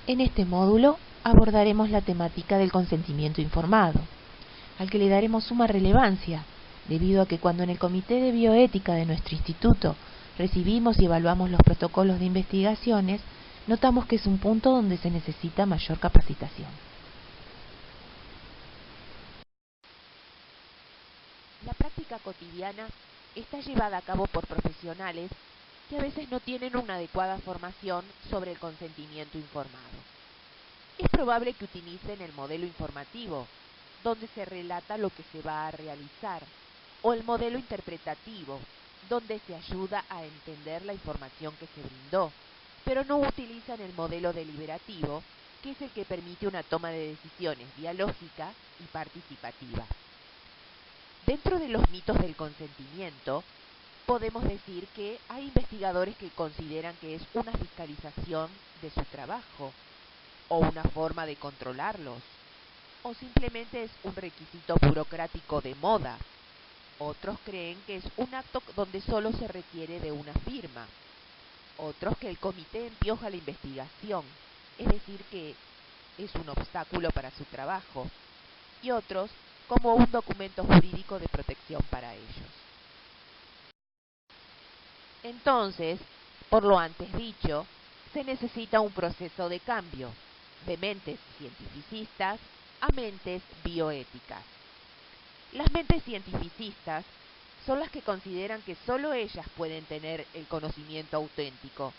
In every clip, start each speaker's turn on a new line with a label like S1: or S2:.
S1: En este módulo abordaremos la temática del consentimiento informado, al que le daremos suma relevancia, debido a que cuando en el Comité de Bioética de nuestro instituto recibimos y evaluamos los protocolos de investigaciones, notamos que es un punto donde se necesita mayor capacitación. La práctica cotidiana está llevada a cabo por profesionales que a veces no tienen una adecuada formación sobre el consentimiento informado. Es probable que utilicen el modelo informativo, donde se relata lo que se va a realizar, o el modelo interpretativo, donde se ayuda a entender la información que se brindó, pero no utilizan el modelo deliberativo, que es el que permite una toma de decisiones dialógica y participativa. Dentro de los mitos del consentimiento, podemos decir que hay investigadores que consideran que es una fiscalización de su trabajo, o una forma de controlarlos, o simplemente es un requisito burocrático de moda. Otros creen que es un acto donde solo se requiere de una firma. Otros que el comité empioja la investigación, es decir, que es un obstáculo para su trabajo. Y otros como un documento jurídico de protección para ellos. Entonces, por lo antes dicho, se necesita un proceso de cambio, de mentes cientificistas a mentes bioéticas. Las mentes cientificistas son las que consideran que solo ellas pueden tener el conocimiento auténtico,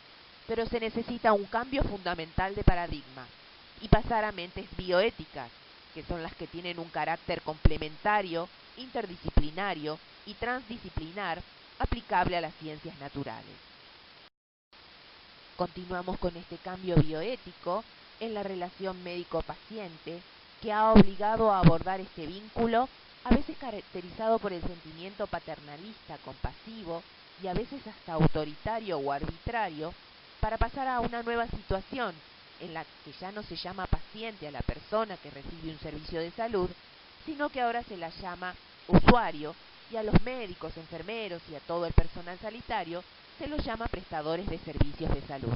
S1: pero se necesita un cambio fundamental de paradigma y pasar a mentes bioéticas, que son las que tienen un carácter complementario, interdisciplinario y transdisciplinar aplicable a las ciencias naturales. Continuamos con este cambio bioético en la relación médico-paciente, que ha obligado a abordar este vínculo, a veces caracterizado por el sentimiento paternalista, compasivo y a veces hasta autoritario o arbitrario, para pasar a una nueva situación en la que ya no se llama paciente a la persona que recibe un servicio de salud, sino que ahora se la llama usuario, y a los médicos, enfermeros y a todo el personal sanitario se los llama prestadores de servicios de salud.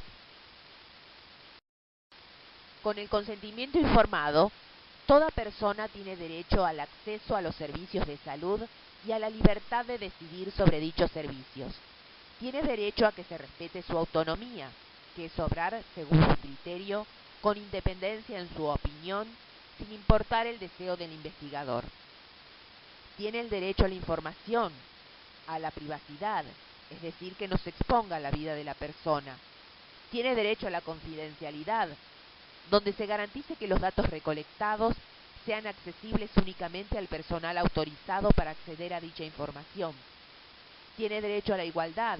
S1: Con el consentimiento informado, toda persona tiene derecho al acceso a los servicios de salud y a la libertad de decidir sobre dichos servicios. Tiene derecho a que se respete su autonomía, que es obrar según su criterio, con independencia en su opinión, sin importar el deseo del investigador. Tiene el derecho a la información, a la privacidad, es decir, que no se exponga la vida de la persona. Tiene derecho a la confidencialidad, donde se garantice que los datos recolectados sean accesibles únicamente al personal autorizado para acceder a dicha información. Tiene derecho a la igualdad,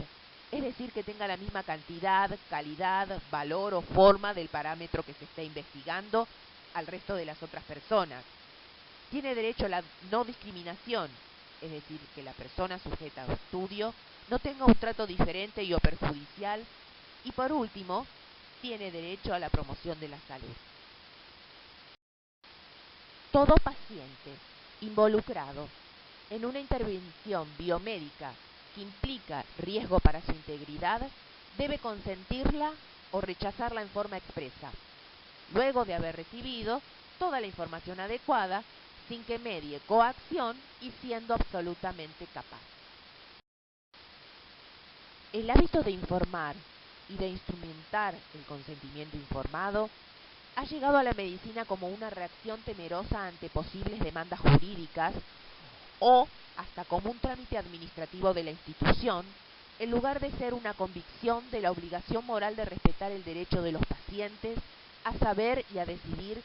S1: es decir, que tenga la misma cantidad, calidad, valor o forma del parámetro que se está investigando al resto de las otras personas. Tiene derecho a la no discriminación, es decir, que la persona sujeta a estudio no tenga un trato diferente y o perjudicial. Y por último, tiene derecho a la promoción de la salud. Todo paciente involucrado en una intervención biomédica que implica riesgo para su integridad debe consentirla o rechazarla en forma expresa, luego de haber recibido toda la información adecuada, sin que medie coacción y siendo absolutamente capaz. El hábito de informar y de instrumentar el consentimiento informado ha llegado a la medicina como una reacción temerosa ante posibles demandas jurídicas o hasta como un trámite administrativo de la institución, en lugar de ser una convicción de la obligación moral de respetar el derecho de los pacientes a saber y a decidir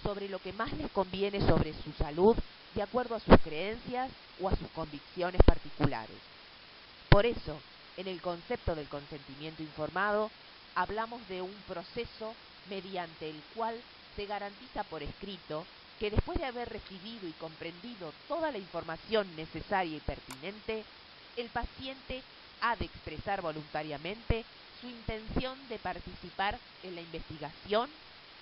S1: sobre lo que más les conviene sobre su salud de acuerdo a sus creencias o a sus convicciones particulares. Por eso, en el concepto del consentimiento informado, hablamos de un proceso mediante el cual se garantiza por escrito que después de haber recibido y comprendido toda la información necesaria y pertinente, el paciente ha de expresar voluntariamente su intención de participar en la investigación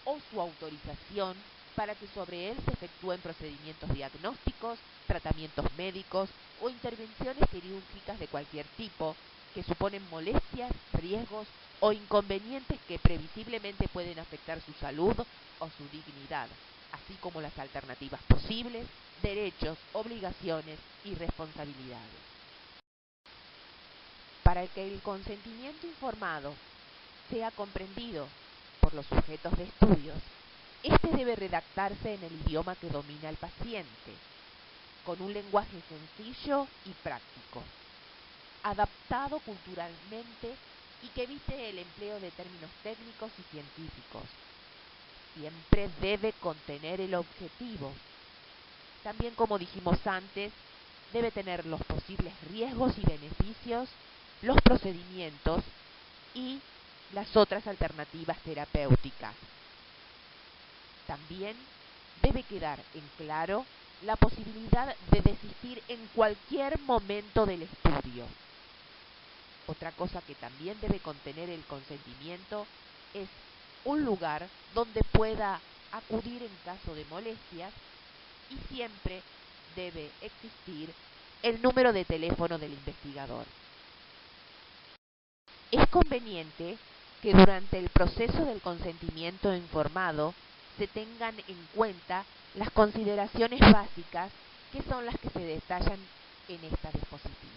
S1: o su autorización para que sobre él se efectúen procedimientos diagnósticos, tratamientos médicos o intervenciones quirúrgicas de cualquier tipo, que suponen molestias, riesgos o inconvenientes que previsiblemente pueden afectar su salud o su dignidad, así como las alternativas posibles, derechos, obligaciones y responsabilidades. Para que el consentimiento informado sea comprendido por los sujetos de estudios, este debe redactarse en el idioma que domina el paciente, con un lenguaje sencillo y práctico, adaptado culturalmente y que evite el empleo de términos técnicos y científicos. Siempre debe contener el objetivo. También, como dijimos antes, debe tener los posibles riesgos y beneficios, los procedimientos y las otras alternativas terapéuticas. También debe quedar en claro la posibilidad de desistir en cualquier momento del estudio. Otra cosa que también debe contener el consentimiento es un lugar donde pueda acudir en caso de molestias y siempre debe existir el número de teléfono del investigador. Es conveniente que durante el proceso del consentimiento informado se tengan en cuenta las consideraciones básicas que son las que se detallan en esta diapositiva.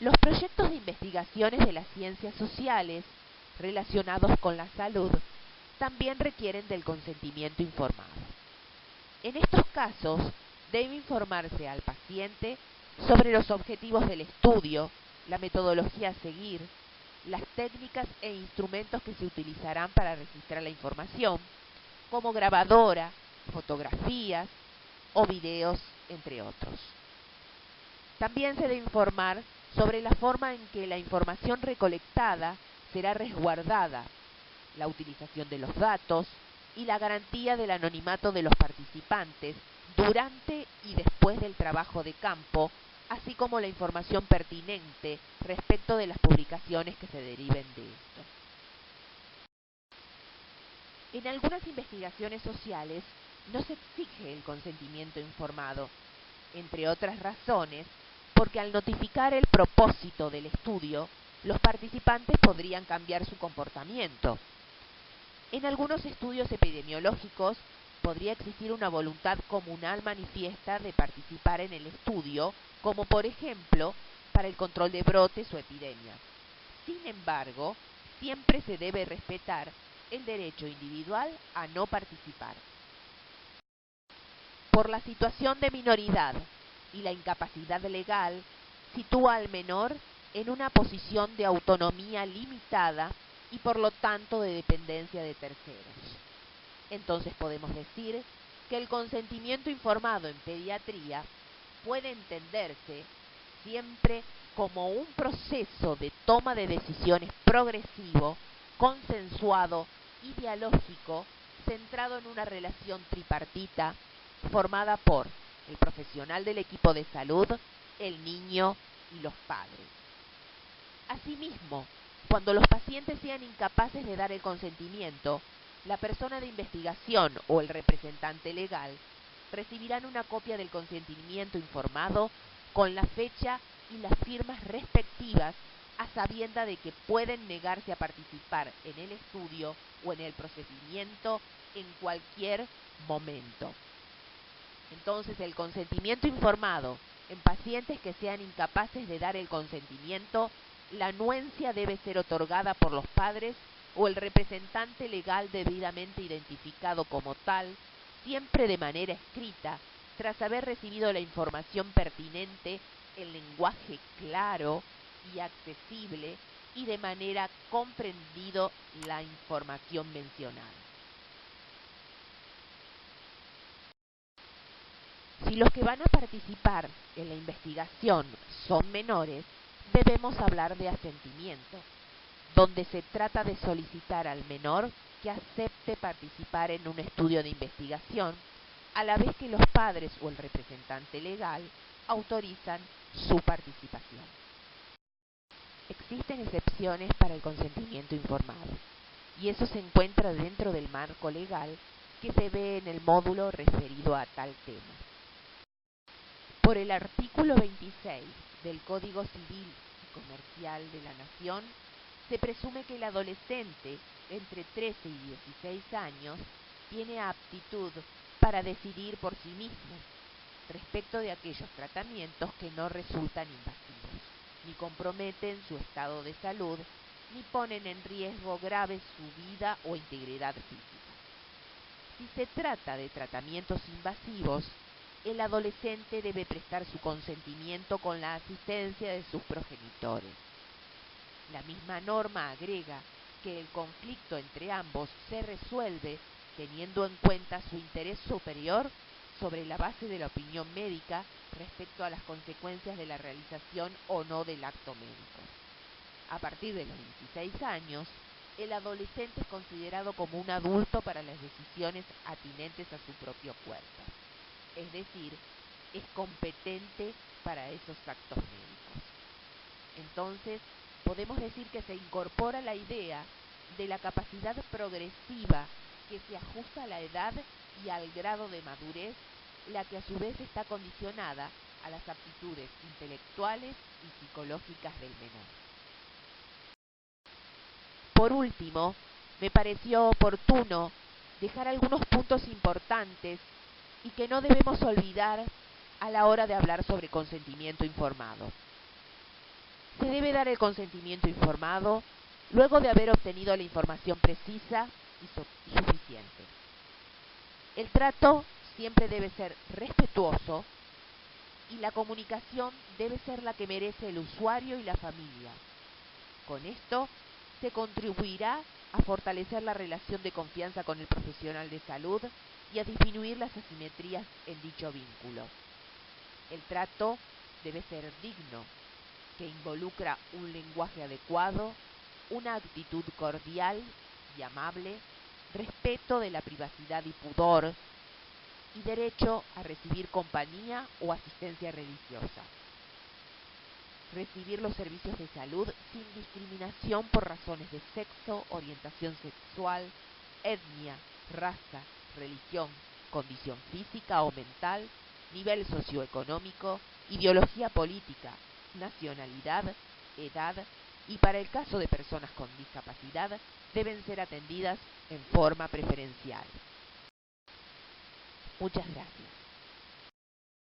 S1: Los proyectos de investigaciones de las ciencias sociales relacionados con la salud también requieren del consentimiento informado. En estos casos, debe informarse al paciente sobre los objetivos del estudio, la metodología a seguir, las técnicas e instrumentos que se utilizarán para registrar la información, como grabadora, fotografías o videos, entre otros. También se debe informar sobre la forma en que la información recolectada será resguardada, la utilización de los datos y la garantía del anonimato de los participantes durante y después del trabajo de campo, así como la información pertinente respecto de las publicaciones que se deriven de esto. En algunas investigaciones sociales no se exige el consentimiento informado, entre otras razones, porque al notificar el propósito del estudio, los participantes podrían cambiar su comportamiento. En algunos estudios epidemiológicos podría existir una voluntad comunal manifiesta de participar en el estudio, como por ejemplo para el control de brotes o epidemias. Sin embargo, siempre se debe respetar el derecho individual a no participar. Por la situación de minoridad y la incapacidad legal, sitúa al menor en una posición de autonomía limitada y por lo tanto de dependencia de terceros. Entonces podemos decir que el consentimiento informado en pediatría puede entenderse siempre como un proceso de toma de decisiones progresivo, consensuado y dialógico, centrado en una relación tripartita formada por el profesional del equipo de salud, el niño y los padres. Asimismo, cuando los pacientes sean incapaces de dar el consentimiento, la persona de investigación o el representante legal recibirán una copia del consentimiento informado con la fecha y las firmas respectivas, a sabienda de que pueden negarse a participar en el estudio o en el procedimiento en cualquier momento. Entonces, el consentimiento informado en pacientes que sean incapaces de dar el consentimiento, la anuencia debe ser otorgada por los padres o el representante legal debidamente identificado como tal, siempre de manera escrita, tras haber recibido la información pertinente en lenguaje claro y accesible y de manera comprendido la información mencionada. Si los que van a participar en la investigación son menores, debemos hablar de asentimiento, donde se trata de solicitar al menor que acepte participar en un estudio de investigación, a la vez que los padres o el representante legal autorizan su participación. Existen excepciones para el consentimiento informado, y eso se encuentra dentro del marco legal que se ve en el módulo referido a tal tema. Por el artículo 26 del Código Civil y Comercial de la Nación, se presume que el adolescente entre 13 y 16 años tiene aptitud para decidir por sí mismo respecto de aquellos tratamientos que no resultan invasivos, ni comprometen su estado de salud, ni ponen en riesgo grave su vida o integridad física. Si se trata de tratamientos invasivos, el adolescente debe prestar su consentimiento con la asistencia de sus progenitores. La misma norma agrega que el conflicto entre ambos se resuelve teniendo en cuenta su interés superior sobre la base de la opinión médica respecto a las consecuencias de la realización o no del acto médico. A partir de los 16 años, el adolescente es considerado como un adulto para las decisiones atinentes a su propio cuerpo. Es decir, es competente para esos actos médicos. Entonces, podemos decir que se incorpora la idea de la capacidad progresiva que se ajusta a la edad y al grado de madurez, la que a su vez está condicionada a las aptitudes intelectuales y psicológicas del menor. Por último, me pareció oportuno dejar algunos puntos importantes y que no debemos olvidar a la hora de hablar sobre consentimiento informado. Se debe dar el consentimiento informado luego de haber obtenido la información precisa y suficiente. El trato siempre debe ser respetuoso y la comunicación debe ser la que merece el usuario y la familia. Con esto se contribuirá a fortalecer la relación de confianza con el profesional de salud y a disminuir las asimetrías en dicho vínculo. El trato debe ser digno, que involucra un lenguaje adecuado, una actitud cordial y amable, respeto de la privacidad y pudor, y derecho a recibir compañía o asistencia religiosa. Recibir los servicios de salud sin discriminación por razones de sexo, orientación sexual, etnia, raza, religión, condición física o mental, nivel socioeconómico, ideología política, nacionalidad, edad y, para el caso de personas con discapacidad, deben ser atendidas en forma preferencial. Muchas gracias.